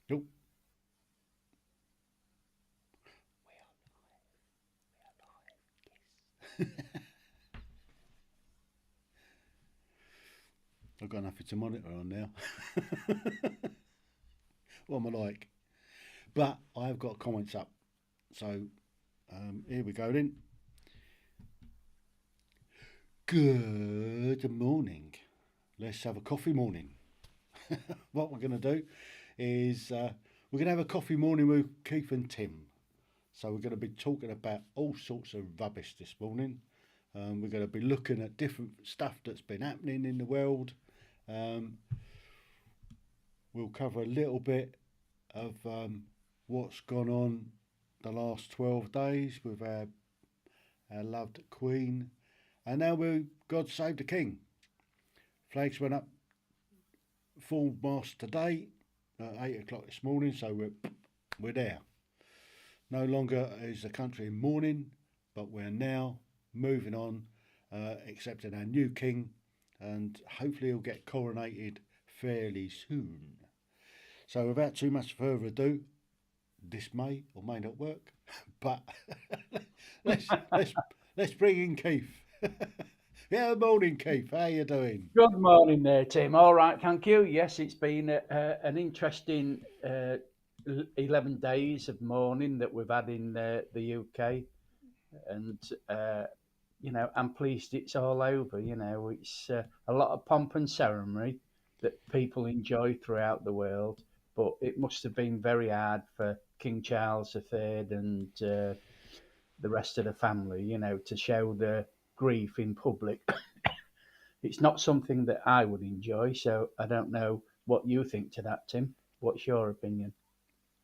Nope. I've got nothing to monitor on now. What am I like? But I've got comments up. So here we go then. Good morning. Let's have a coffee morning. What we're going to do is we're going to have a coffee morning with Keith and Tim. So we're going to be talking about all sorts of rubbish this morning. We're going to be looking at different stuff that's been happening in the world. Um, we'll cover a little bit of what's gone on the last 12 days with our loved Queen. And now we God Save the King. Flags went up full mast today at 8 o'clock this morning, so we're there. No longer is the country in mourning, but we're now moving on, accepting our new king, and hopefully he'll get coronated fairly soon. So, without too much further ado, this may or may not work, but let's let's let's bring in Keith. Yeah, morning, Keith. How you doing? Good morning there, Tim. All right, thank you. Yes, it's been an interesting 11 days of mourning that we've had in the UK. And, I'm pleased it's all over. It's a lot of pomp and ceremony that people enjoy throughout the world. But it must have been very hard for King Charles III and the rest of the family, to show the grief in public. It's not something that I would enjoy, so I don't know what you think to that, Tim. What's your opinion?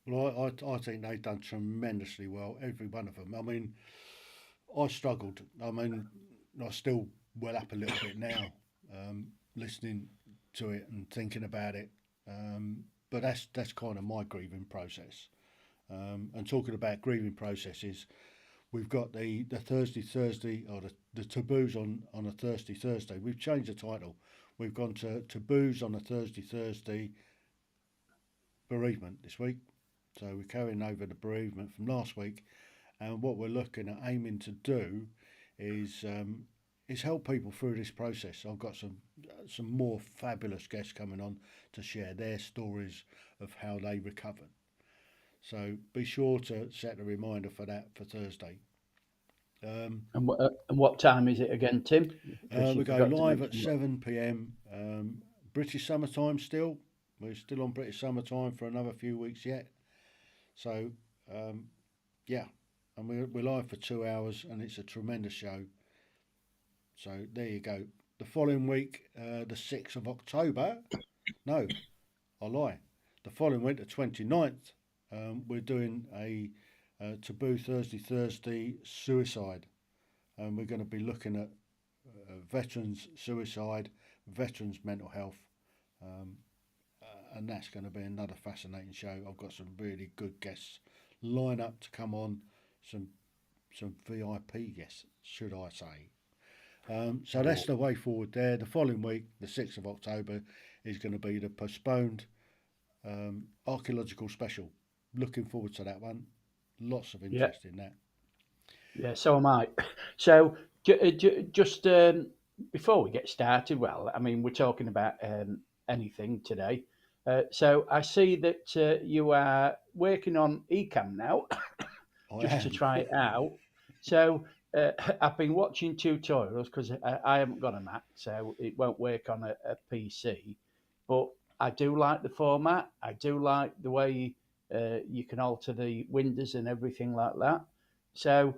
Well, I think they've done tremendously well, every one of them. I mean, I struggled. I mean, I still well up a little bit now, listening to it and thinking about it. But that's kind of my grieving process. And talking about grieving processes, we've got the Thursday or the taboos on a Thursday. We've changed the title. We've gone to taboos on a Thursday bereavement this week. So we're carrying over the bereavement from last week, and what we're looking at aiming to do is is help people through this process. I've got some more fabulous guests coming on to share their stories of how they recovered. So be sure to set a reminder for that for Thursday. Um, And what time is it again, Tim? Because you we go forgot to live at mention what. 7 p.m. British summertime still. We're still on British summertime for another few weeks yet. So, um, yeah, and we're live for 2 hours, and it's a tremendous show. So there you go. The following week, the 6th of October, no, I lie. The following week, the 29th, we're doing a Taboo Thursday suicide. And we're going to be looking at veterans suicide, veterans mental health, um, and that's going to be another fascinating show. I've got some really good guests line up to come on, some VIP guests, should I say. So that's Oh, the way forward there. The following week, the 6th of October, is going to be the postponed archaeological special. Looking forward to that one. Lots of yeah, interest in that. yeah, so am I. So, just before we get started, well, I mean, we're talking about anything today. So, I see that you are working on Ecamm now, I just to am. try it out. So I've been watching tutorials because I haven't got a Mac, so it won't work on a PC. But I do like the format. I do like the way you can alter the windows and everything like that. So,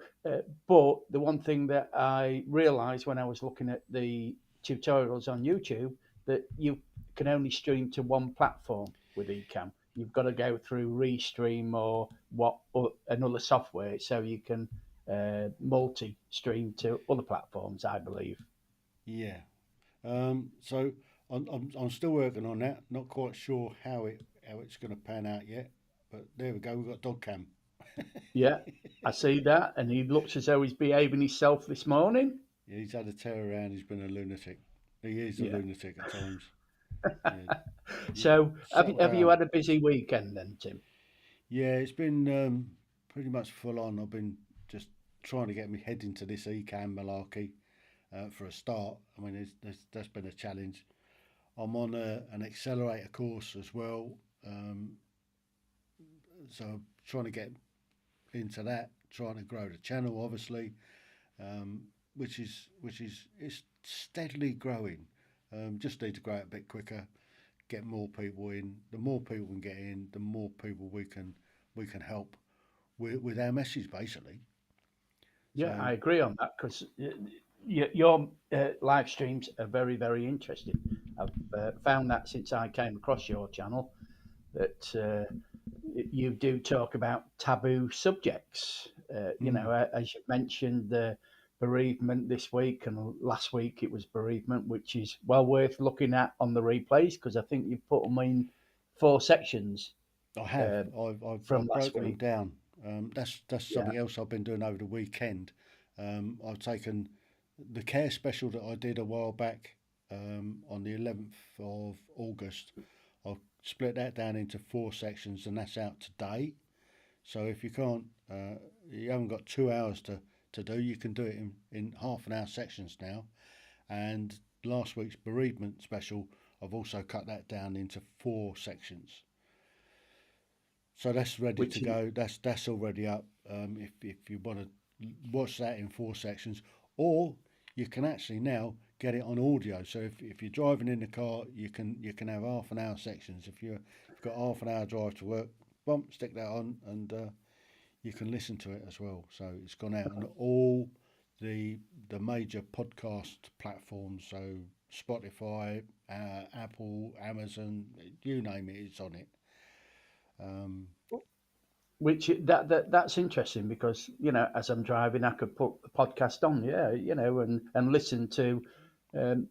but the one thing that I realised when I was looking at the tutorials on YouTube that you can only stream to one platform with Ecamm. You've got to go through Restream or another software so you can multi-stream to other platforms, I believe. Yeah. So I'm still working on that. Not quite sure how it's going to pan out yet, but there we go. We've got dog cam. Yeah, I see that, and he looks as though he's behaving himself this morning. Yeah, he's had a tear around. He's been a lunatic. He is a Yeah, lunatic at times. Yeah. So, Settle have you down. had a busy weekend then, Tim? Yeah, it's been pretty much full on. I've been just trying to get my head into this ECAM malarkey for a start. I mean, that's been a challenge. I'm on an accelerator course as well, um, so trying to get into that, trying to grow the channel, obviously, um, which is it's steadily growing. Just need to grow it a bit quicker, get more people in. The more people we can get in, the more people we can help with our message, basically. Yeah, So I agree on that because your live streams are very, very interesting. I've found that since I came across your channel that you do talk about taboo subjects. mm, As you mentioned, the bereavement this week and last week it was bereavement, which is well worth looking at on the replays because I think you put them in 4 sections I have. uh, I've from last broken them week. down. That's Yeah, something else I've been doing over the weekend. I've taken the care special that I did a while back on the 11th of August. I've split that down into 4 sections, and that's out today. So if you haven't got 2 hours to do, you can do it in half an hour sections now. And last week's bereavement special, I've also cut that down into 4 sections. So that's ready to which is, go. That's already up. If you want to watch that in 4 sections, or you can actually now get it on audio. So if you're driving in the car, you can have half an hour sections. If you've got half an hour drive to work, bump stick that on, and you can listen to it as well. So it's gone out on all the major podcast platforms. So Spotify, Apple, Amazon, you name it, it's on it. Um, that's interesting because as I'm driving, I could put the podcast on, yeah, and listen to um,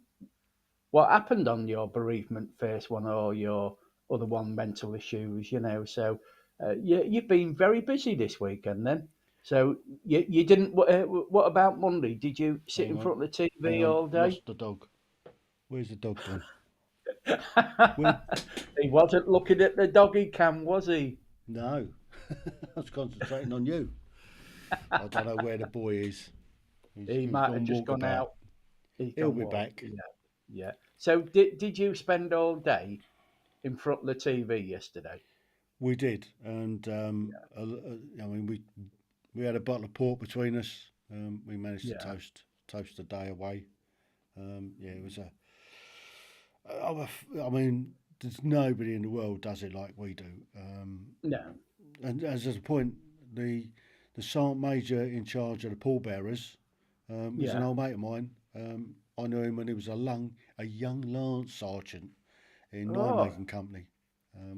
what happened on your bereavement first one or your other one, mental issues, So you've been very busy this weekend then. So you didn't. What about Monday? Did you sit Hang in on, front of the hang TV on. all day? Lost the dog. Where's the dog gone? Where? He wasn't looking at the doggy cam, was he? No, I was concentrating on you. I don't know where the boy is. He He's might have gone just gone walkabout. out. He's He'll gone be walk. back. Yeah, yeah. So did you spend all day in front of the TV yesterday? We did, and I mean, we had a bottle of port between us. We managed to Yeah. toast the day away. Yeah, it was a. I mean, there's nobody in the world does it like we do. No. And as a point, the the sergeant major in charge of the pallbearers is an Yeah. old mate of mine. I knew him when he was a young lance sergeant in Oh. Nijmegen Company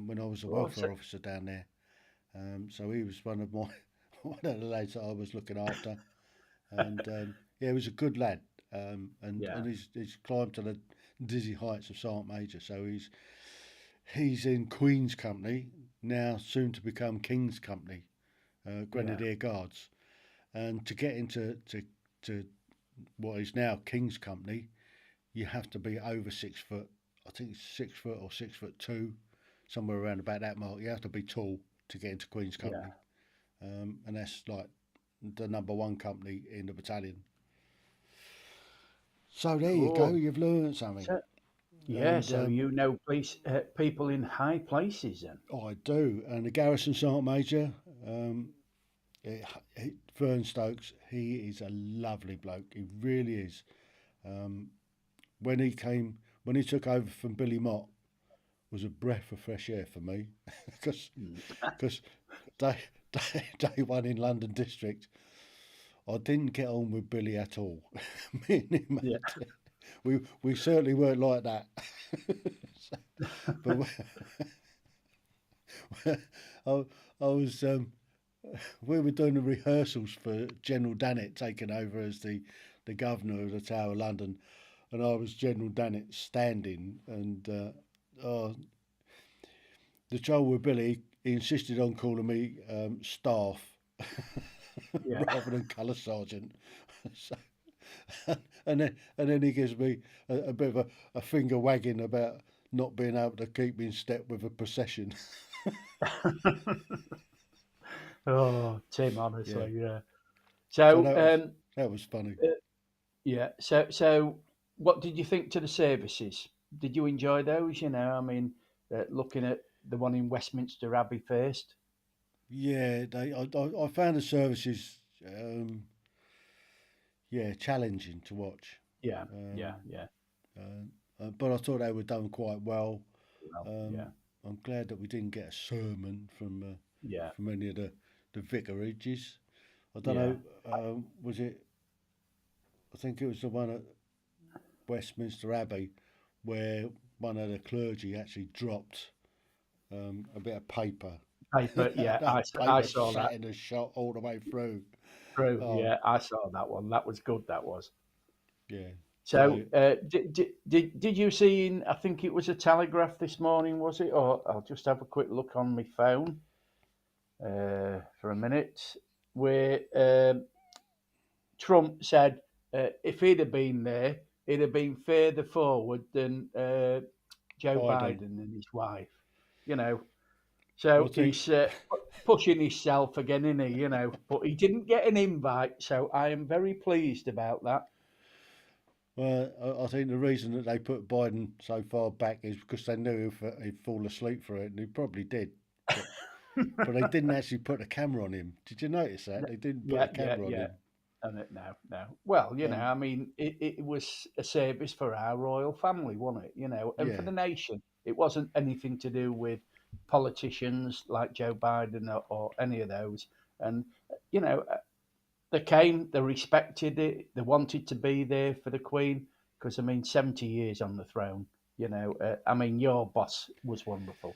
when I was a Oh. So, welfare officer down there. So he was one of my one of the lads that I was looking after, and yeah, he was a good lad. And yeah. he's climbed to the dizzy heights of sergeant major. So he's in Queen's Company now, soon to become King's Company, Yeah. Grenadier Guards. And to get into to what is now King's Company, you have to be over 6 foot. I think it's 6 foot or 6 foot two, somewhere around about that mark. You have to be tall to get into Queen's Yeah. Company, and that's like the number one company in the battalion. So there you go. Cool. You've learned something, So, yeah. and So people in high places then. I do. And the garrison sergeant major, um, Vern Stokes, he is a lovely bloke. He really is. Um, when he took over from Billy Mott, was a breath of fresh air for me because Mm. because day, day one in London District, I didn't get on with Billy at all. Me and him, Yeah. we certainly weren't like that. But I, I was we were doing the rehearsals for General Dannett taking over as the governor of the Tower of London, and I was General Dannett standing, and the trouble with Billy, he insisted on calling me staff Yeah. rather than colour sergeant. So, and then he gives me a bit of a finger wagging about not being able to keep in step with a procession. Oh, Tim, Yeah. honestly, yeah. So So, that was funny. yeah. So, what did you think to the services? Did you enjoy those? I mean, looking at the one in Westminster Abbey first. Yeah, I found the services, yeah, challenging to watch. Yeah, yeah, Um, yeah, but I thought they were done quite well. well, yeah, Um, I'm glad that we didn't get a sermon yeah, from any of the vicarages. I don't yeah. know. Was it? I think it was the one at Westminster Abbey where one of the clergy actually dropped a bit of paper. Paper, yeah, That I paper saw sat that in the shot all the way through. through. Oh, Yeah, I saw that one. That was good. That was. yeah. So, So did you see? I think it was a Telegraph this morning, was it? Or I'll just have a quick look on my phone for a minute, where Trump said if he'd have been there, he'd have been further forward than Joe Biden, Biden and his wife. You know, well, I so think, he's pushing himself again, isn't he? But he didn't get an invite, so I am very pleased about that. well, I think the reason that they put Biden so far back is because they knew he'd fall asleep for it, and he probably did. But but they didn't actually put a camera on him. Did you notice that they didn't put Yeah, a yeah, camera on yeah. him? And it now, no. Well, And I mean, it was a service for our royal family, wasn't it? And for yeah, the nation. It wasn't anything to do with politicians like Joe Biden or any of those. And, you know, they came, they respected it, they wanted to be there for the Queen, because, I mean, 70 years on the throne. I mean, your boss was wonderful.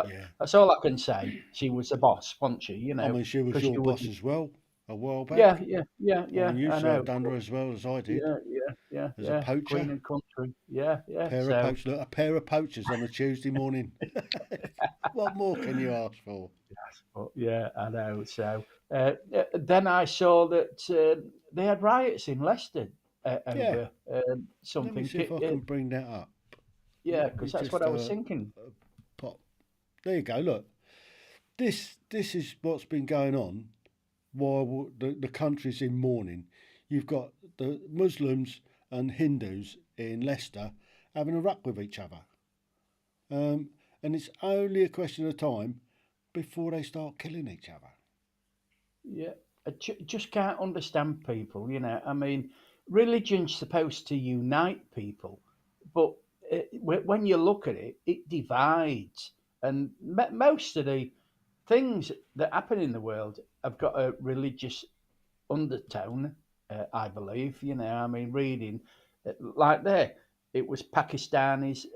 yeah. That's all I can say. She was a boss, wasn't she? I mean, she was Because your she was, boss as well a while yeah, back. yeah, yeah, I yeah, mean, you I know. served under her as well as I did Yeah, yeah, yeah, as a yeah. poacher. Queen and country. Yeah, yeah. A pair of poachers on a Tuesday morning. What more can you ask for? Yeah, I know. So then I saw that they had riots in Leicester Yeah, over let me something. see if I can bring that up. Yeah, Let me because that's what just I was thinking. pop. There you go. Look, this is what's been going on while the country's in mourning. You've got the Muslims and Hindus in Leicester having a ruck with each other, um, and it's only a question of time before they start killing each other. Yeah, I just can't understand people. I mean, religion's supposed to unite people, but when you look at it, it divides. And most of the things that happen in the world have got a religious undertone, I believe. I mean, reading like there, it was Pakistanis,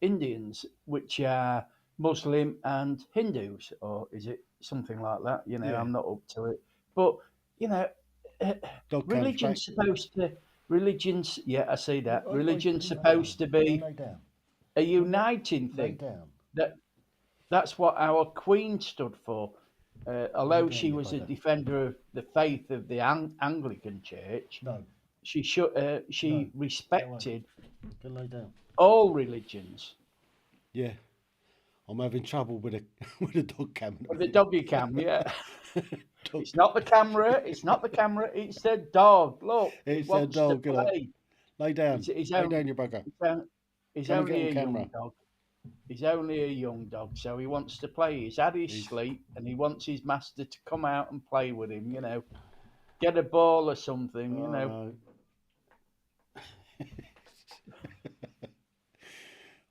Indians, which are Muslim and Hindus, or is it something like that? Yeah, I'm not up to it, but you know, uh, dog comes back. religion's supposed to. Religion's, yeah, I see that. Religion's Hang on. supposed to Go and be lay down. a Go and uniting lay thing. down. That that's what our Queen stood for. Lay Although down, she you was a bugger. defender of the faith of the Anglican Church, No, she no. Go away. respected Go lay down. all religions. Yeah, I'm having trouble with a with a dog camera. With the doggy cam, yeah. Dog. It's not the camera. It's not the camera. It's the dog. Look, it It's a wants to dog. Look. play. Lay down. He's Lay down, you bugger. he's Come and get only on a young camera. dog. He's only a young dog, so he wants to play. He's had his He's. sleep, and he wants his master to come out and play with him. Get a ball or something. Oh no.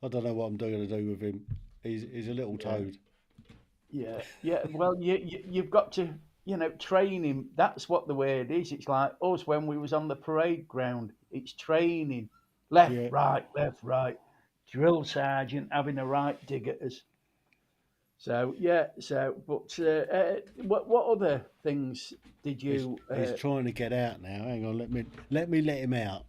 I don't know what I'm going to do with him. He's a little Yeah, toad. yeah, yeah. Well, you've got to train him. That's what the word is. It's like us when we was on the parade ground. It's training. Yeah. Left, right. Drill sergeant having a right dig at us. So yeah. But what other things did He's you? he's trying to get out now. Hang on. Let him out.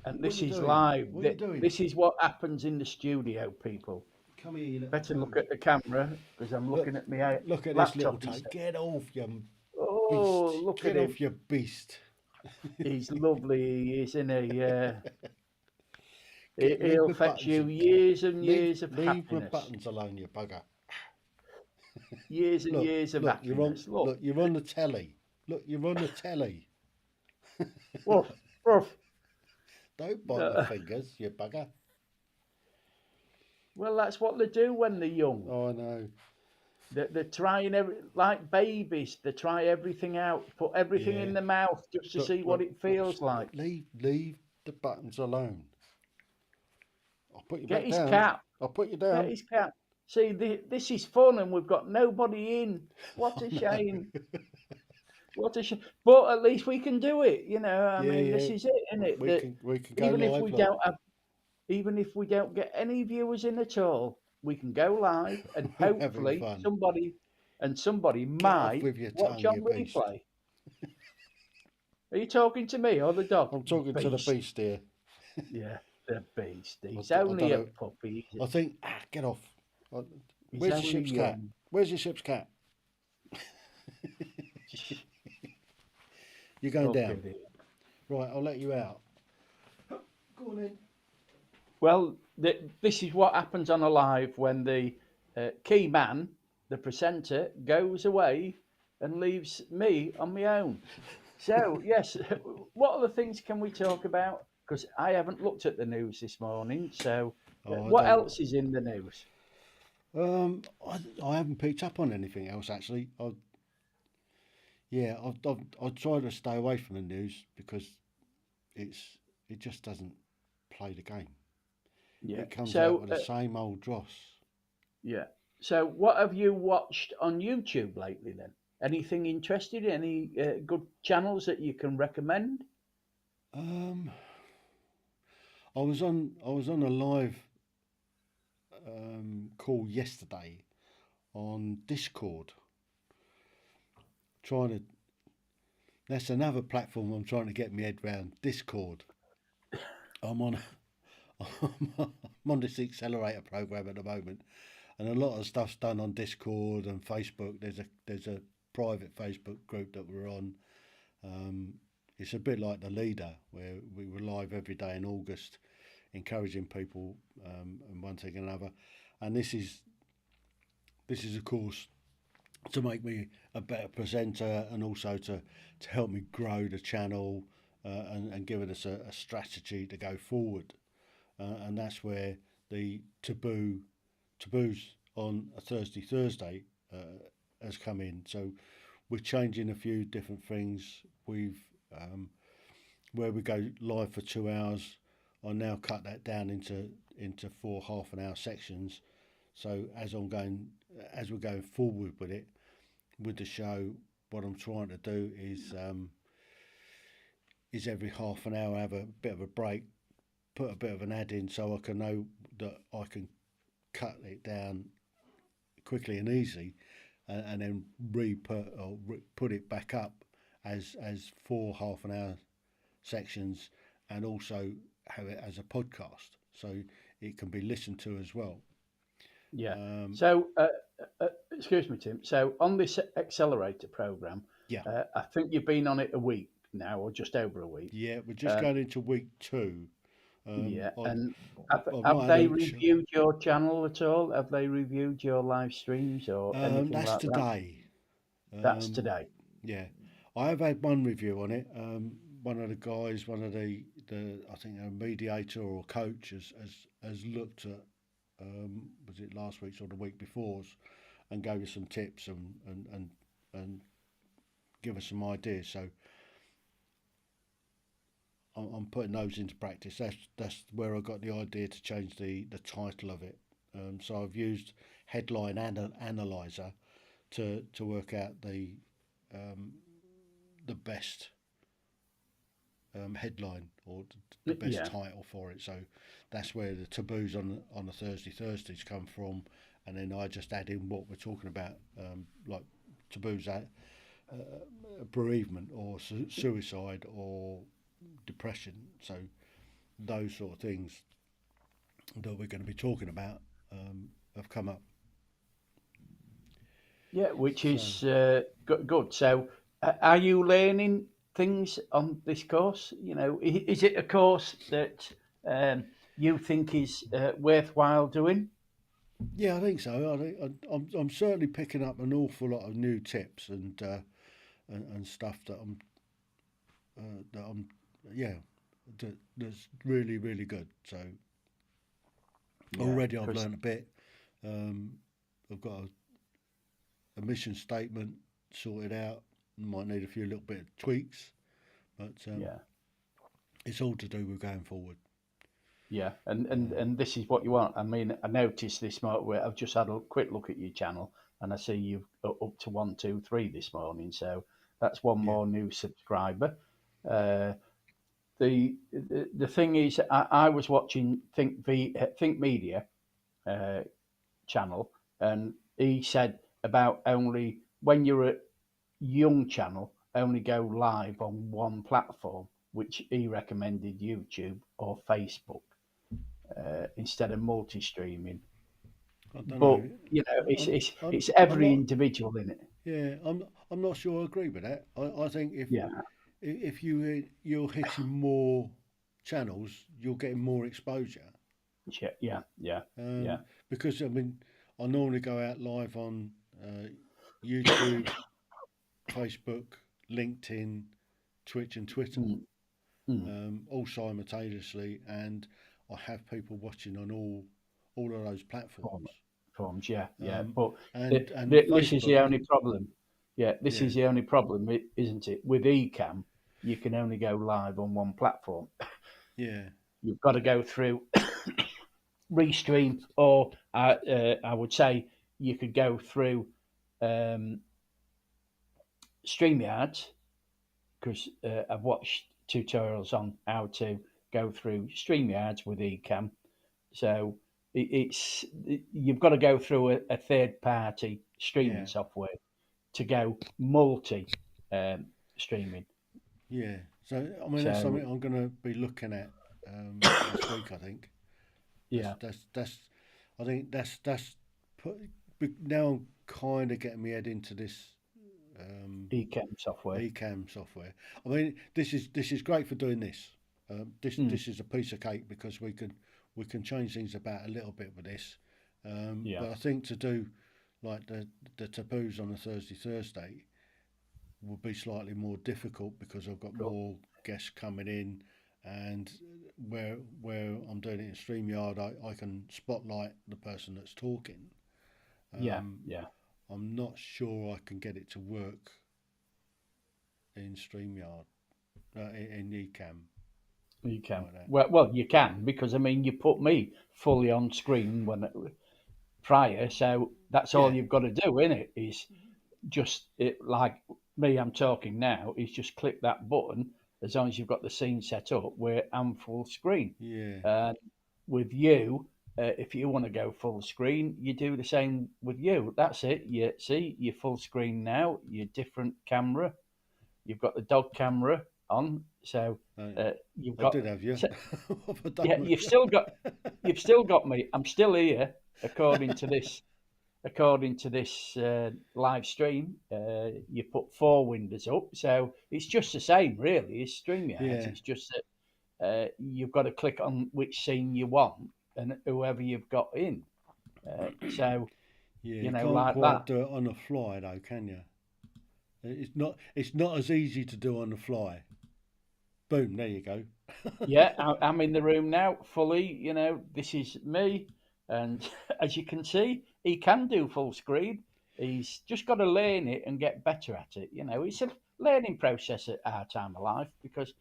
And What this you is doing? live. What you doing? This is what happens in the studio, people. Come here, you little Better look toad. at the camera because I'm Look, looking at my look at this little laptop. toad. Get off, you Oh, beast. look Get at him. off, you beast. He's lovely, he is, isn't he? Yeah. Leave It'll my fetch you buttons. years and years of Leave my happiness. buttons alone, you bugger. Years and years of happiness. Look, You're on the telly. Look, you're on the telly. woof, woof. Don't bite my fingers, you bugger. Well, that's what they do when they're young. Oh, I know. They're trying like babies. They try everything out, put everything Yeah. in their mouth just to see what it feels like. Leave the buttons alone. I'll put you Get back his down. cap. I'll put you Get down. his cap. See, this is fun, and we've got nobody in. What a shame. What a shame. But at least we can do it. You know, I mean, this is it, isn't it? We can go even live. if we don't have, even if we don't get any viewers in at all, we can go live, and hopefully fun. somebody Get might off with your watch tongue, on you beast. replay. Are you talking to me or the dog? I'm talking to the beast here. Yeah, the beast. He's I only don't a know. puppy. I think, get off. He's Where's the only ship's cat? young. Where's your ship's cat? You're going down. Okay. Right, I'll let you out. Go on in. Well, this is what happens on a live when the key man, the presenter, goes away and leaves me on my own. So, yes, what other things can we talk about? Because I haven't looked at the news this morning. So, what else is in the news? I haven't picked up on anything else actually. I've tried to stay away from the news because it just doesn't play the game. Yeah. It comes out with the same old dross. Yeah. So, what have you watched on YouTube lately then? Anything interesting? Any good channels that you can recommend? I was on a live call yesterday on Discord. That's another platform I'm trying to get my head around. Discord. I'm on this accelerator program at the moment, and a lot of stuff's done on Discord and Facebook. There's a private Facebook group that we're on. It's a bit like the Leader, where we were live every day in August, encouraging people and one thing and another. And this is of course to make me a better presenter, and also to help me grow the channel and give us a strategy to go forward. And that's where the taboos on a Thursday has come in. So we're changing a few different things. We've where we go live for 2 hours, I now cut that down into 4 half-an-hour sections. So as we're going forward with the show, what I'm trying to do is every half an hour have a bit of a break, put a bit of an ad in, so I can know that I can cut it down quickly and easy, and then put it back up as 4 half-an-hour sections, and also have it as a podcast, so it can be listened to as well. Yeah. So, excuse me, Tim. So, on this accelerator program, I think you've been on it a week now, or just over a week. Yeah, we're just going into week 2. And have they reviewed your channel at all? Have they reviewed your live streams or anything that's like today. That's today. Yeah, I have had one review on it. One of the guys, the I think a mediator or coach has looked at was it last week's or the week before's, and gave us some tips and give us some ideas. So I'm putting those into practice. That's where I got the idea to change the title of it. So I've used Headline Analyzer to work out the best headline or the best title for it. So that's where the taboos on the Thursdays come from, and then I just add in what we're talking about, like taboos bereavement or suicide or depression. So those sort of things that we're going to be talking about have come up. Yeah, which is good. So, are you learning things on this course? You know, is it a course that you think is worthwhile doing? Yeah, I think so. I'm certainly picking up an awful lot of new tips and stuff that I'm yeah that's really really good. So Yeah, already I've because learned a bit. Um, I've got a mission statement sorted out. Might need a few little bit of tweaks, but yeah, it's all to do with going forward. yeah, and, and Um, and this is what you want. I mean, I noticed this morning. Where I've just had a quick look at your channel, and I see you've up to 123 this morning. So that's one yeah, more new subscriber. Uh, the thing is, I was watching Think Media uh, channel, and he said about only when you're a young channel, only go live on one platform, which he recommended YouTube or Facebook instead of multi-streaming. I don't But know. you know, it's I'm it's I'm it's I'm every not. individual in it. Yeah, I'm not sure I agree with that. I think Yeah, if you're hitting more channels, you're getting more exposure. yeah, yeah, yeah, yeah. Because I mean, I normally go out live on YouTube, Facebook, LinkedIn, Twitch, and Twitter, Mm, mm. all simultaneously, and I have people watching on all of those Form, platforms. forms, yeah, yeah. Um, But and this is the Facebook, only problem. Yeah, this yeah, is the only problem, isn't it? With Ecamm, you can only go live on one platform. yeah, You've got to go through Restream, or I would say you could go through um, StreamYard because I've watched tutorials on how to go through StreamYards with Ecamm. So it's you've got to go through a third party streaming yeah, software to go multi um, streaming. yeah. So I mean, that's So something I'm going to be looking at this week. I think yeah, that's I think that's put, now I'm kind of getting my head into this um, Ecamm software. Ecamm software. I mean, this is great for doing this. Mm, This is a piece of cake because we can change things about a little bit with this. yeah, But I think to do like the taboos on a Thursday will be slightly more difficult because I've got cool. more guests coming in, and where I'm doing it in Streamyard, I can spotlight the person that's talking. Yeah, Um, yeah. I'm not sure I can get it to work in Streamyard, in Ecamm You can. like that. Well, you can because I mean, you put me fully on screen when prior, so that's all Yeah, you've got to do in it is just it like me. I'm talking now. Is just click that button as long as you've got the scene set up where I'm full screen. yeah, And with you, if you want to go full screen, you do the same with you. That's it. You see, you're full screen now. You're different camera. You've got the dog camera on, so I, you've I got. did have you. So, What have I done yeah, with you've you? still got me. I'm still here, according to this. According to this live stream, you put four windows up, so it's just the same, really, as StreamYard. Yeah, It's just that you've got to click on which scene you want and whoever you've got in. So yeah. you You know, can't like quite that. do it on the fly though, can you? It's not as easy to do on the fly. Boom, there you go. Yeah, I'm in the room now, fully. You know, this is me, and as you can see, he can do full screen. He's just got to learn it and get better at it. You know, it's a learning process at our time of life because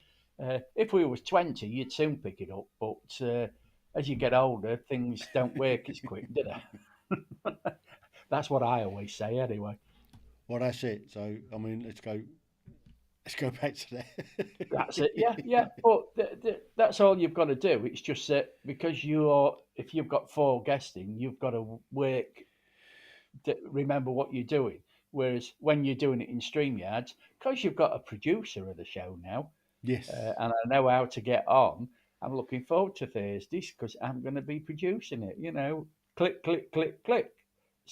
if we was 20, you'd soon pick it up. But as you get older, things don't work as quick, do they? That's what I always say, anyway. Well, that's it. So I mean, let's go back to That's it. Yeah, that. yeah. But that's all you've got to do. It's just that because if you've got four guesting, you've got to work remember what you're doing. Whereas when you're doing it in StreamYard, because you've got a producer of the show now, Yes. and I know how to get on, I'm looking forward to Thursdays because I'm going to be producing it. You know, click, click, click, click.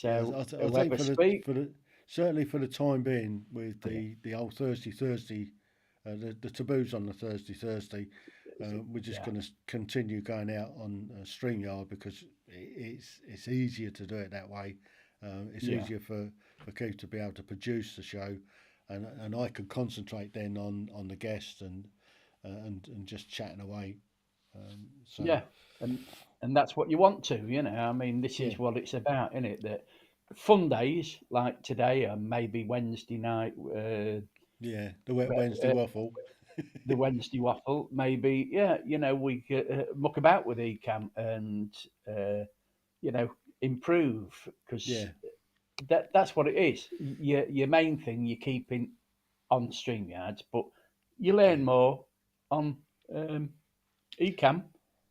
Yeah, So I think whoever speak, for the certainly for the time being with yeah, the old Thursday, the taboos on the Thursday, We're just Yeah. going to continue going out on StreamYard because it's easier to do it that way. It's Yeah. easier for Keith to be able to produce the show, and I can concentrate then on the guests and just chatting away. So Yeah. And and that's what you want to, you know. I mean, this yeah, is what it's about, isn't it? That fun days like today and maybe Wednesday night, yeah, the Wednesday uh, waffle. the Wednesday waffle, maybe, yeah, you know, we could muck about with Ecamm and, you know, improve because Yeah, that's what it is. Your main thing you're keeping on StreamYards, but you yeah, learn more on um, Ecamm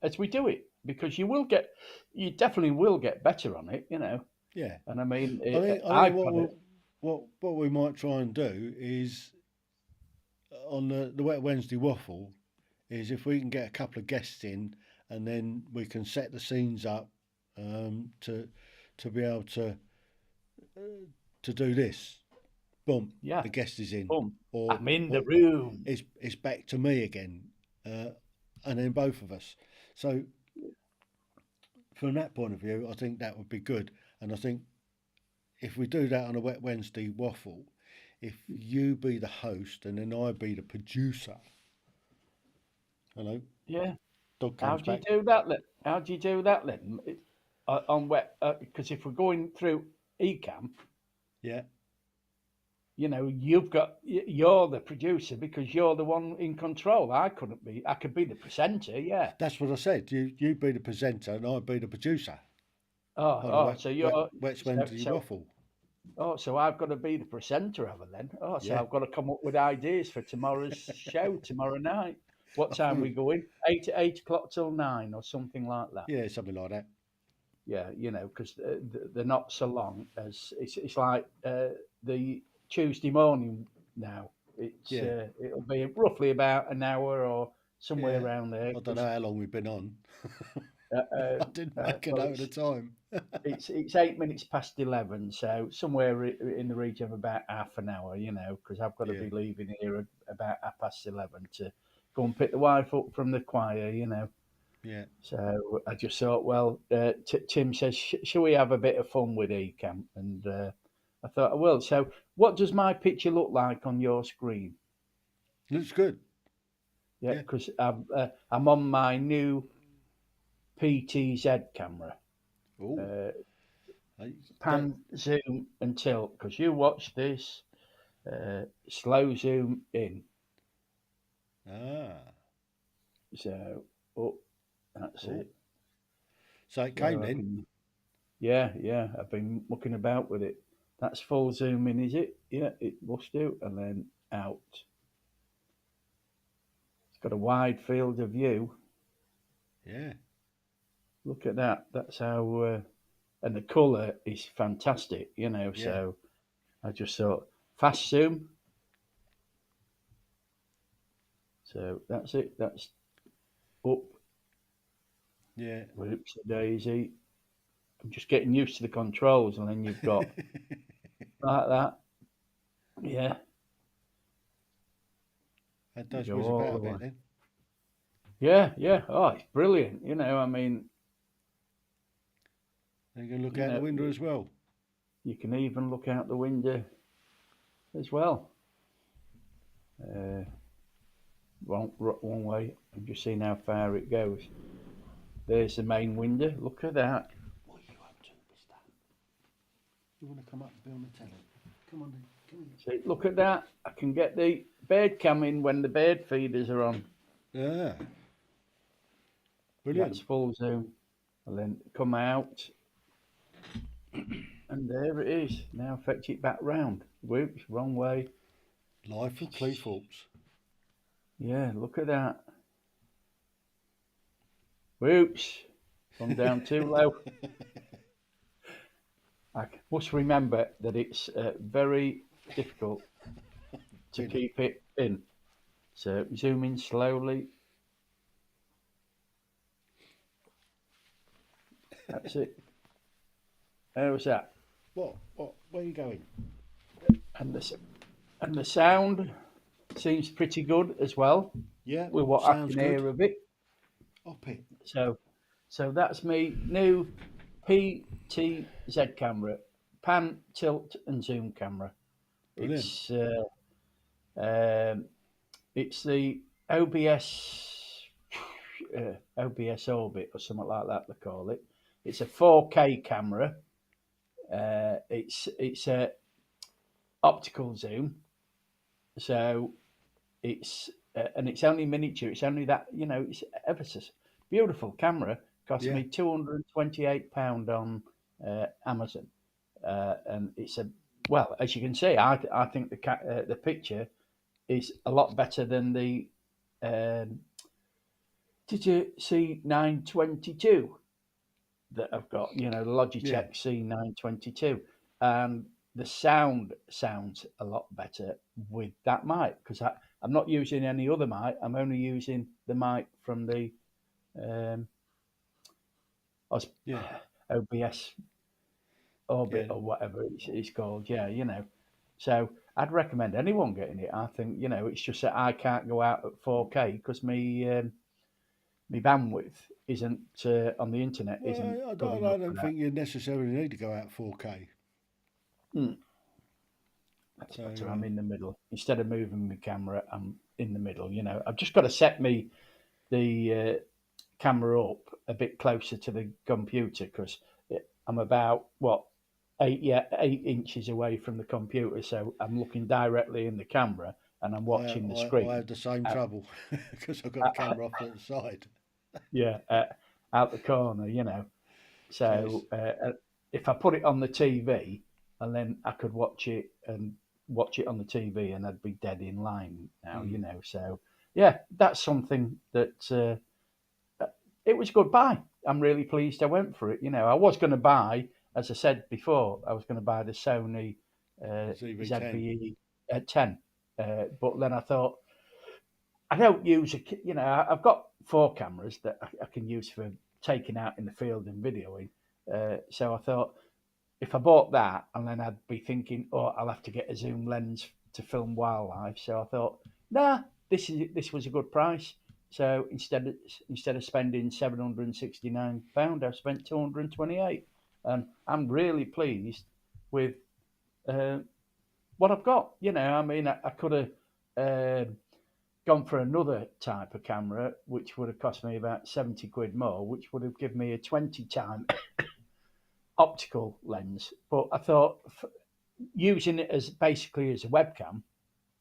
as we do it because you definitely will get better on it, you know. yeah. And I mean, I think I've got it. what we might try and do is on the Wet Wednesday waffle is if we can get a couple of guests in and then we can set the scenes up to be able to do this. Boom, Yeah, the guest is in, boom. or I'm in the or room. it's back to me again, uh, and then both of us. So from that point of view, I think that would be good. And I think if we do that on a Wet Wednesday waffle, if you be the host and then I be the producer, hello, Yeah. dog How comes do you back. do that then? How do you do that then? On wet, because if we're going through Ecamm, Yeah, you know, you're the producer because you're the one in control. I couldn't be. I could be the presenter. Yeah. that's what I said. You be the presenter and I be the producer Oh, on a oh. So you're Wet so Wednesday so. waffle. Oh, so I've got to be the presenter of it then. Oh, so Yeah, I've got to come up with ideas for tomorrow's show tomorrow night. What time we going? 8 o'clock till 9 or something like that. yeah, something like that. Yeah, you know, because they're not so long as it's like the Tuesday morning now. Yeah, It'll be roughly about an hour or somewhere yeah. around there. I don't know how long we've been on. Uh, uh, I didn't make a well, note of the time. it's 8 minutes past 11, so somewhere in the region of about half an hour. You know, because I've got to Yeah, be leaving here at about 11:30 to go and pick the wife up from the choir. You know. yeah. So I just thought, well, Tim says, shall we have a bit of fun with Ecamm? And I thought I will. So, what does my picture look like on your screen? Looks good. Yeah, Yeah. because I'm on my new PTZ camera. Oh, Uh, that. Pan, zoom, and tilt. Because you watch this, slow zoom in. Ah. So, oh, that's Oh. it. So it came So I then. can, yeah, yeah. I've been mucking about with it. That's full zoom in, is it? Yeah, it must do. And then out. It's got a wide field of view. Yeah. Look at that. That's how, and the colour is fantastic, you know. Yeah. So I just thought, fast zoom. So that's it. That's up. Yeah. Whoops, daisy. I'm just getting used to the controls. And then you've got like that. Yeah. That You does go whiz all about a the way. bit then. Yeah, yeah. Oh, it's brilliant. You know, I mean, And you can look you out the know, window as well. you can even look out the window as well. Uh, one way. I'm just seeing how far it goes. There's the main window. Look at that. What are you up to, mister? You want to come up and be on the telly? Come on then. Come on. See, look at that. I can get the bird cam in when the bird feeders are on. Yeah. That's Brilliant. full zoom. And then come out. And there it is. Now fetch it back round. Whoops, wrong way. Live from Cleethorpes. Yeah, look at that. Whoops. Gone down too low. I must remember that it's very difficult to Really? keep it in. So zoom in slowly. That's it. How's that? What? Where are you going? And the sound seems pretty good as well. Yeah, with what I sounds can good. hear of it. Up it. So, so that's me new PTZ camera, pan, tilt, and zoom camera. Brilliant. It's um, it's the OBS Orbit or something like that they call it. It's a 4K camera. It's a optical zoom, so it's and it's only miniature. It's only that it's ever so beautiful camera. Cost Yeah. me £228 on Amazon, and it's a well as you can see. I think the picture is a lot better than the. Um, did you see 922 that I've got? You know, the Yeah. Logitech C922, and the sound sounds a lot better with that mic because I'm not using any other mic. I'm only using the mic from the um, Yeah. OBS Yeah. Orbit or whatever it's called. Yeah, So I'd recommend anyone getting it. I think it's just that I can't go out at 4K because my bandwidth isn't on the internet isn't Well, good I enough for don't that. think you necessarily need to go out 4K. Mm, that's So, better. I'm in the middle instead of moving the camera. I'm in the middle. I've just got to set me the camera up a bit closer to the computer because I'm about 8 inches away from the computer, so I'm looking directly in the camera and I'm watching the I screen. have the same Out, trouble because I've got the out, camera off to the side. yeah, out the corner. So it's So if I put it on the TV, and then I could watch it on the TV, and I'd be dead in line now. mm, So yeah, that's something that it was a good buy. I'm really pleased I went for it. I was going to buy, as I said before, I was going to buy the Sony ZV-10. ZVE 10, but then I thought I don't use I've got four cameras that I can use for taking out in the field and videoing. So I thought if I bought that, and then I'd be thinking, oh, I'll have to get a zoom lens to film wildlife. So I thought, nah, this was a good price. So instead of spending £769, I've spent 228, and I'm really pleased with uh, what I've got. I mean, I could have gone for another type of camera, which would have cost me about 70 quid more, which would have given me a 20 time optical lens. But I thought using it as basically as a webcam,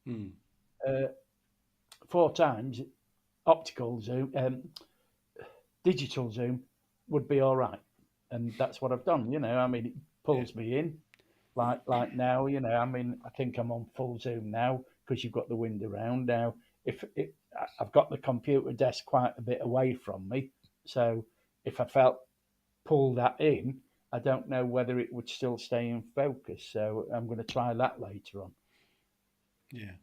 Mm, uh, four times optical zoom, digital zoom would be all right. And that's what I've done. I mean, it yeah. pulls me in like now. I mean, I think I'm on full zoom now because you've got the wind around now. If it, I've got the computer desk quite a bit away from me, so if I felt pull that in, I don't know whether it would still stay in focus. So I'm going to try that later on. Yeah.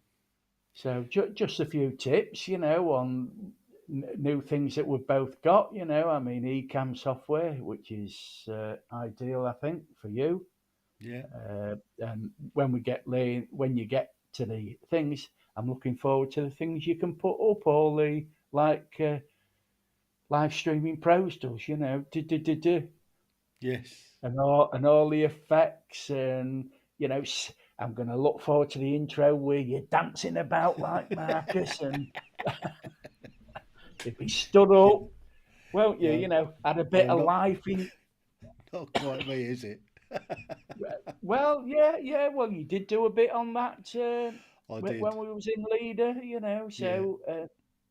So just a few tips, on new things that we've both got. I mean, Ecamm software, which is ideal, I think, for you. Yeah. And when you get to the things, I'm looking forward to the things you can put up, all the like live streaming pros does, do, Yes. and all the effects and I'm going to look forward to the intro where you're dancing about like Marcus and if he stood Yeah. up, won't you? Well, Had a bit well, of life in. not quite me, is it? Well, yeah. Well, you did do a bit on that I when did. we was in Leader, Yeah. So,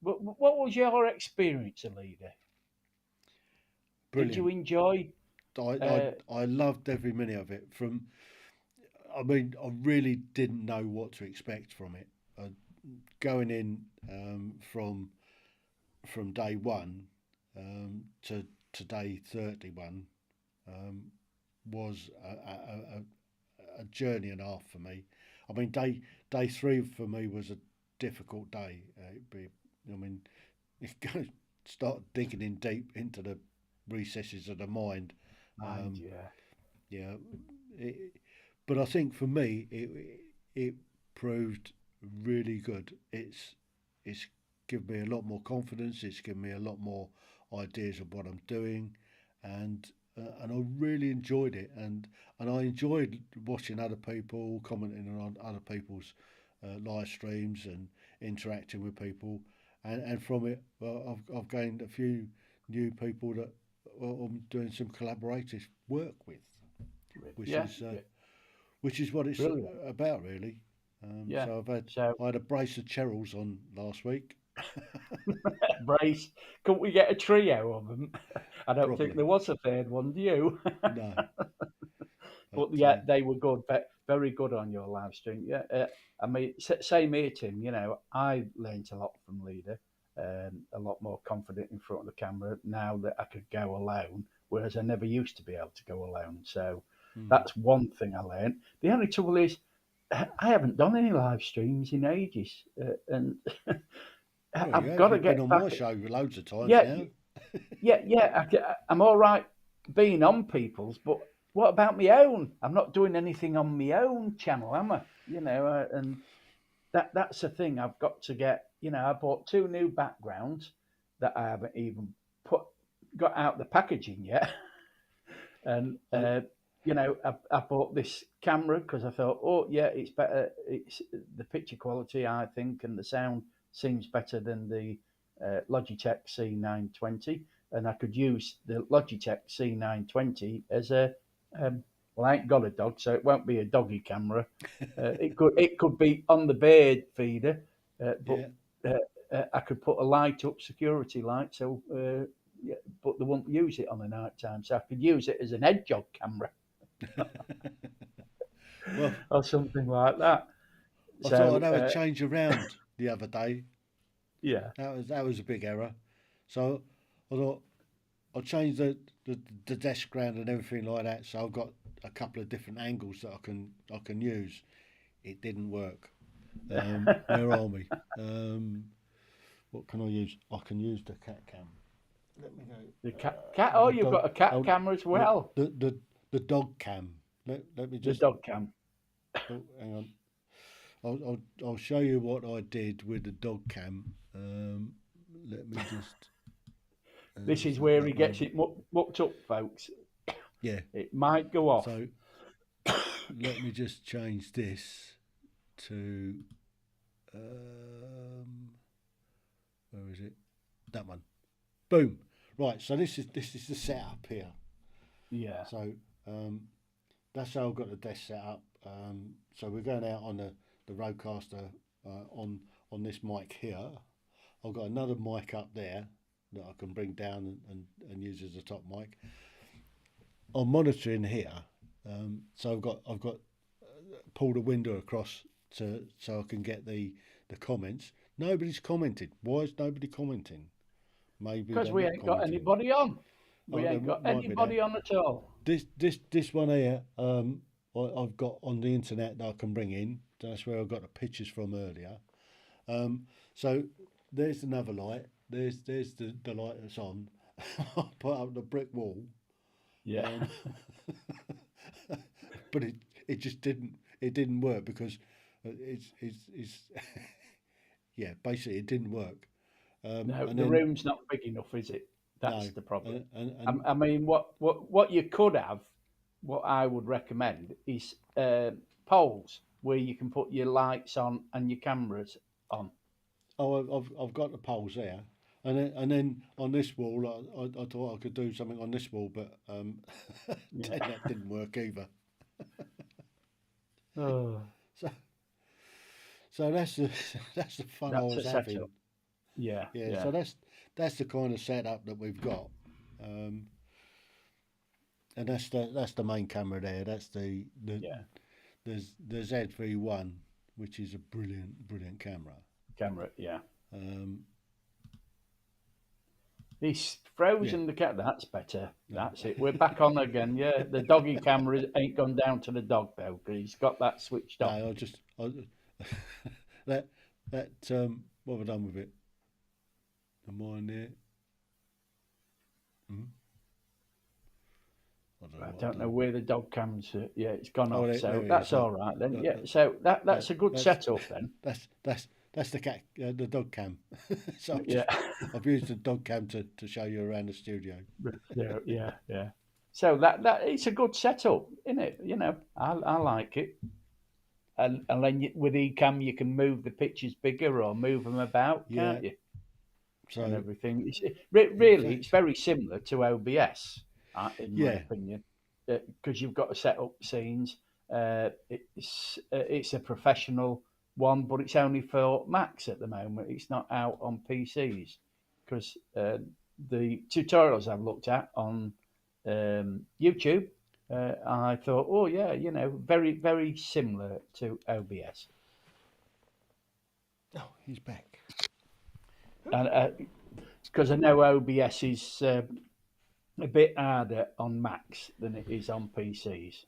what was your experience of Leader? Did you Brilliant. enjoy? Uh, I loved every minute of it. I mean, I really didn't know what to expect from it. Going in from day one to day 31 um, was a journey and a half for me. I mean, day three for me was a difficult day. I mean, you go start digging in deep into the recesses of the mind. mind, Um, yeah. yeah, it, but I think for me it proved really good. It's given me a lot more confidence. It's given me a lot more ideas of what I'm doing, and I really enjoyed it. And I enjoyed watching other people, commenting on other people's live streams and interacting with people. And from it, I've gained a few new people that I'm doing some collaborative work with, which Yeah, is yeah, which is what it's brilliant. about really. Yeah. So So I had a brace of Cheryls on last week. brace. Couldn't we get a trio of them? I don't think Probably there was a third one. Do you? no, but But yeah, they were good, very good on your live stream. Yeah, I mean, same here, Tim. You know, I learned a lot from Leader, a lot more confident in front of the camera now that I could go alone, whereas I never used to be able to go alone. So mm, that's one thing I learned. The only trouble is, I haven't done any live streams in ages, and well, you I've have. got to You've been get on my back. show loads of times Yeah, now. yeah. I'm all right being on people's, but what about my own? I'm not doing anything on my own channel, am I? You know, and that's the thing. I've got to get. You know, I bought two new backgrounds that I haven't even put got out the packaging yet, and I, you know, I bought this camera because I thought, oh yeah, it's better. It's the picture quality, I think, and the sound seems better than the Logitech C920, and I could use the Logitech C920 as a well, I ain't got a dog, so it won't be a doggy camera. It could be on the bird feeder, but yeah. I could put a light up, security light, so yeah, but they won't use it on the night time, so I could use it as an hedgehog camera Well, or something like that. I thought I'd So have a change around the other day. yeah, That was a big error. So I thought I'll change the desk ground and everything like that. So I've got a couple of different angles that I can use. It didn't work. Where are we? What can I use? I can use the cat cam. Let me go. the cat. Oh, The you've dog. got a cat Oh, camera as the well. the the, the dog cam. Let me The just. dog cam. Oh, hang on. I'll show you what I did with the dog cam. Let me just. This is Let where that he gets load. it mucked up, folks. Yeah. It might go off. So let me just change this to. Um, where is it? That one. Boom. Right. So this is the setup here. Yeah, So that's how I've got the desk set up. So we're going out on the Rodecaster on this mic here. I've got another mic up there that I can bring down and use as a top mic. I'm monitoring here, so I've got pulled a window across so I can get the comments. Nobody's commented. Why is nobody commenting? Maybe because they're we not ain't got commenting. anybody on. Oh, We there ain't got might be that. anybody on at all. This one here, I've got on the internet that I can bring in. That's where I got the pictures from earlier. So there's another light. There's the light that's on. I put up the brick wall, Yeah. um, but it just didn't work because it's yeah, basically it didn't work. No, And the then room's not big enough, is it? That's no, the problem. and I mean, what you could have, what I would recommend is poles where you can put your lights on and your cameras on. oh, I've got the poles there, and then on this wall, I thought I could do something on this wall, but Yeah. then that didn't work either. Oh, So so that's the that's the fun I that's a was having. setup. Yeah, Yeah, yeah, so that's the kind of setup that we've got, um, and that's the main camera there. That's the yeah. the ZV-1, which is a brilliant camera. Camera, yeah. Um, He's yeah, frozen the cat. That's better. no, That's it. We're back on again. Yeah, the doggy camera ain't gone down to the dog though, because he's got that switched off. no, that what have I done with it? Am I in there? Hmm? I don't know I what I've don't know done. where the dog camera's. Yeah, it's gone Oh, off. there So it is. that's Look, all right then. look, Yeah. look, So that's a good that's setup then. that's That's the dog cam. So Yeah, I've used the dog cam to show you around the studio. yeah. So that it's a good setup, isn't it? I like it. And then with Ecamm you can move the pictures bigger or move them about, Yeah. can't you? And So everything. in Really, it's fact, very similar to OBS, in my yeah, opinion, because you've got to set up scenes. It's a professional one, but it's only for Macs at the moment. It's not out on PCs because the tutorials I've looked at on YouTube, I thought, oh yeah, very very similar to OBS. oh, he's back. And because I know OBS is a bit harder on Macs than it is on PCs.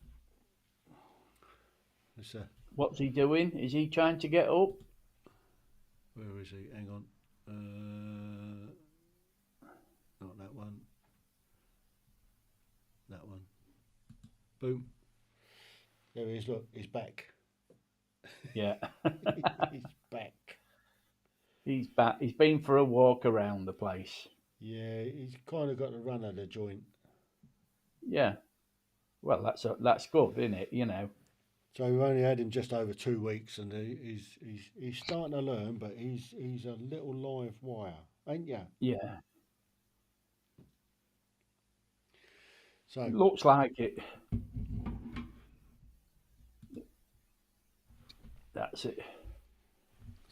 It's, What's he doing? Is he trying to get up? where is he? Hang on. Not that one. That one. Boom. There he is. Look, he's back. Yeah. He's back. He's back. He's been for a walk around the place. Yeah, he's kind of got the run of the joint. Yeah. Well, that's good, isn't it? So we've only had him just over 2 weeks, and he's starting to learn, but he's a little live wire, ain't ya? Yeah. So Looks like it. That's it.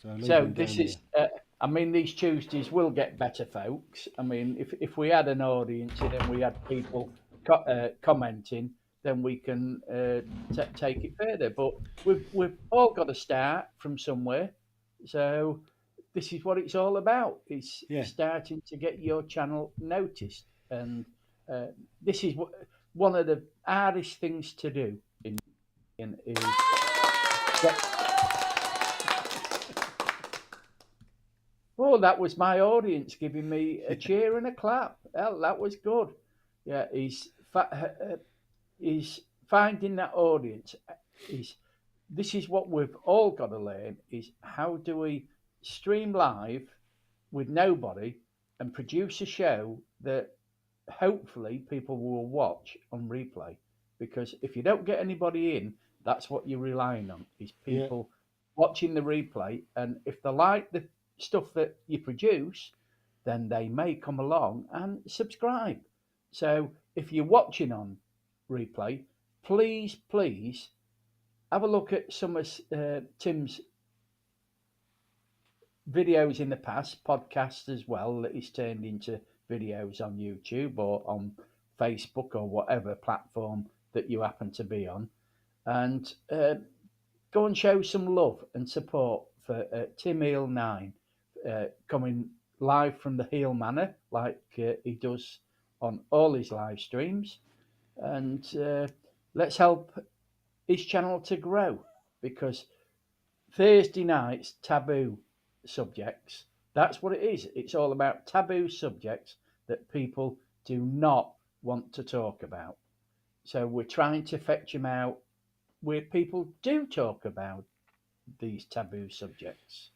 leave So him this down is. I mean, these Tuesdays will get better, folks. I mean, if we had an audience and then we had people commenting, then we can take it further. But we've all got to start from somewhere. So this is what it's all about. It's Yeah. starting to get your channel noticed, and this is one of the hardest things to do is get. Oh, that was my audience giving me a cheer and a clap. Well, that was good. Yeah, he's finding that audience. This is what we've all got to learn: is how do we stream live with nobody and produce a show that hopefully people will watch on replay. Because if you don't get anybody in, that's what you're relying on: is Yeah. people watching the replay, and if they like the stuff that you produce, then they may come along and subscribe. So if you're watching on replay, please have a look at some of Tim's videos in the past, podcasts as well, that he's turned into videos on YouTube or on Facebook or whatever platform that you happen to be on, and go and show some love and support for Tim Heel 9, coming live from the Heel Manor like he does on all his live streams. And let's help his channel to grow, because Thursday nights, taboo subjects, that's what it is. It's all about taboo subjects that people do not want to talk about. So we're trying to fetch them out where people do talk about these taboo subjects,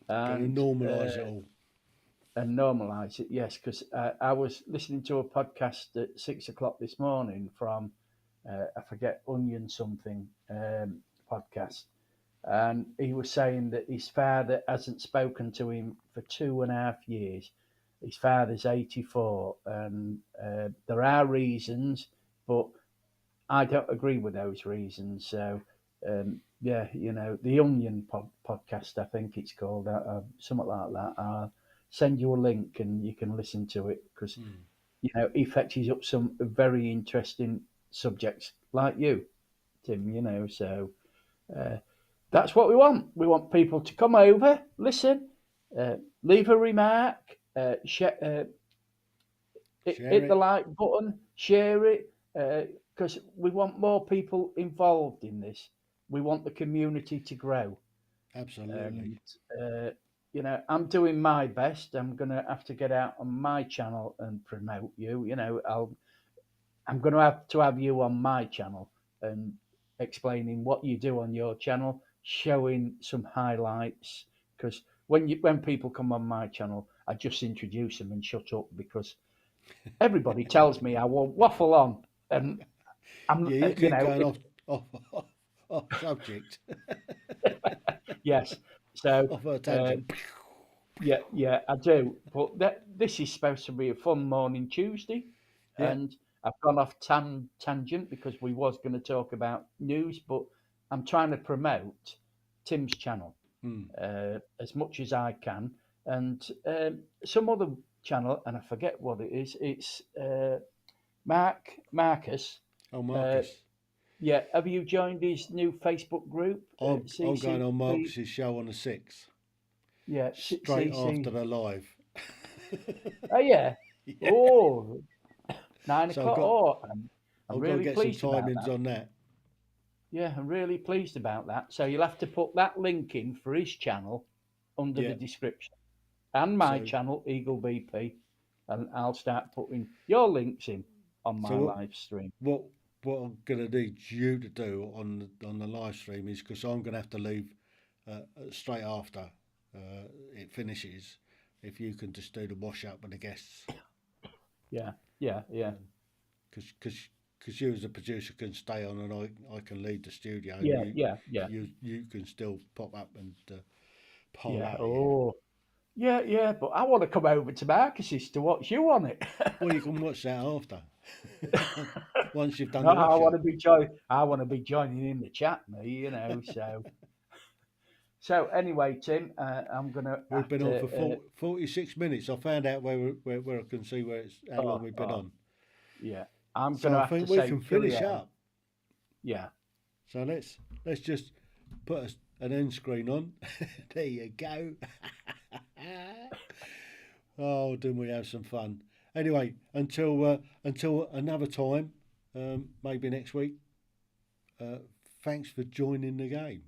Going and to normalise it all. Normalise it. Yes, because I was listening to a podcast at 6 o'clock this morning from I forget, Onion something podcast, and he was saying that his father hasn't spoken to him for 2.5 years. His father's 84, and there are reasons, but I don't agree with those reasons. So, yeah, the Onion podcast, I think it's called, something like that. I'll send you a link and you can listen to it, because he fetches up some very interesting subjects like you, Tim. So uh, that's what we want. We want people to come over, listen, leave a remark, Share hit the it. like button, share it, because we want more people involved in this. We want the community to grow. Absolutely. And, I'm doing my best. I'm going to have to get out on my channel and promote you. I'm going to have you on my channel and explaining what you do on your channel, showing some highlights, because when people come on my channel, I just introduce them and shut up because everybody tells me I will waffle on, and I'm Yeah, you you keep know going off, off subject, yes. So off a uh, tangent. yeah, I do. But this is supposed to be a fun morning Tuesday, Yeah. and I've gone off tangent because we was going to talk about news, but I'm trying to promote Tim's channel Mm. as much as I can, and some other channel, and I forget what it is. It's Marcus. Oh, Uh, Marcus. yeah, have you joined his new Facebook group? I'm going on CCP. Marcus's show on the 6th, Yeah, straight after CC. the live. Oh yeah. Yeah. Oh, nine So I've o'clock. got Oh, I'm I've got to really get some pleased about timings that. on that. Yeah, I'm really pleased about that. So you'll have to put that link in for his channel under the Yeah. description and my So channel, Eagle BP, and I'll start putting your links in on my so live stream. what what I'm gonna need you to do on the live stream is because I'm gonna have to leave straight after it finishes. If you can just do the wash up with the guests, Yeah, yeah, yeah, because you as a producer can stay on and I can leave the studio and yeah, yeah, yeah, you can still pop up and pile yeah. out here. Oh, yeah, yeah. But I want to come over to Marcus's to watch you on it. Well, you can watch that after once you've done No, the I wash want up. to be I want to be joining in the chat, me. So anyway, Tim, I'm gonna We've have been on to. for 46 minutes. I found out where I can see where it's how long Oh, we've been oh, on. yeah, I'm So gonna I have to think we say can finish cheerio. up. Yeah. So let's just put an end screen on. There you go. Oh, didn't we have some fun? Anyway, until another time, maybe next week. Thanks for joining the game.